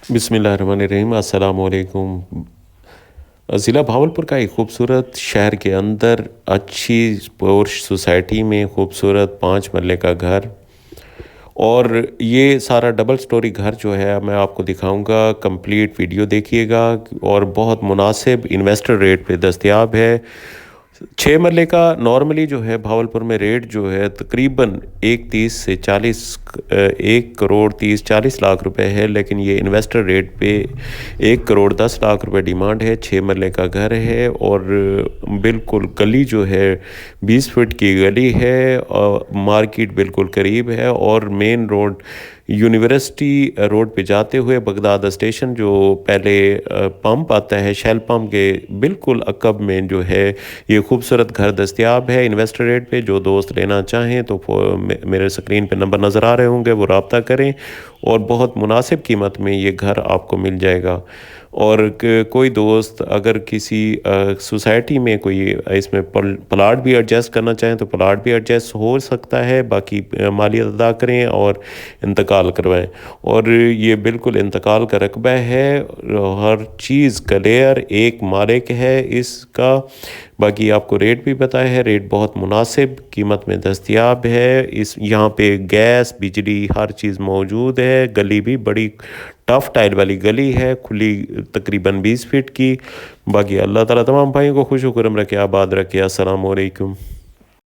बिस्मिल्लाहिर्रहमानिर्रहीम अस्सलाम वालेकुम। ज़िला भावलपुर का एक खूबसूरत शहर के अंदर अच्छी पोर्श सोसाइटी में खूबसूरत 5 मरले का घर और ये सारा डबल स्टोरी घर जो है मैं आपको दिखाऊंगा। कंप्लीट वीडियो देखिएगा और बहुत मुनासिब इन्वेस्टर रेट पे दस्तयाब है। 6 मरले का नॉर्मली जो है भावलपुर में रेट जो है तकरीबन 1 करोड़ 30 से 40 लाख रुपए है, लेकिन ये इन्वेस्टर रेट पे 1 करोड़ 10 लाख रुपए डिमांड है। 6 मरले का घर है और बिल्कुल गली जो है 20 फीट की गली है और मार्केट बिल्कुल करीब है और मेन रोड यूनिवर्सिटी रोड पे जाते हुए बगदाद स्टेशन जो पहले पंप आता है शेल पंप के बिल्कुल अकब में जो है ये खूबसूरत घर दस्तयाब है इन्वेस्टर रेट पे। जो दोस्त लेना चाहें तो मेरे स्क्रीन पे नंबर नज़र आ रहे होंगे, वो रब्ता करें और बहुत मुनासिब कीमत में ये घर आपको मिल जाएगा। और कोई दोस्त अगर किसी सोसाइटी में कोई इसमें प्लाट भी एडजस्ट करना चाहें तो प्लाट भी एडजस्ट हो सकता है। बाकी मालियत अदा करें और इंतकाल करवाएं। और ये बिल्कुल इंतकाल का रकबा है, हर चीज़ क्लियर, एक मालिक है इसका। बाकी आपको रेट भी बताया है, रेट बहुत मुनासिब कीमत में दस्तयाब है। इस यहाँ पे गैस बिजली हर चीज़ मौजूद है। गली भी बड़ी टफ टाइल वाली गली है, खुली तकरीबन 20 फीट की। बाकी अल्लाह ताला तमाम भाइयों को खुश खुरम रखे, आबाद रखे। अस्सलाम वालेकुम।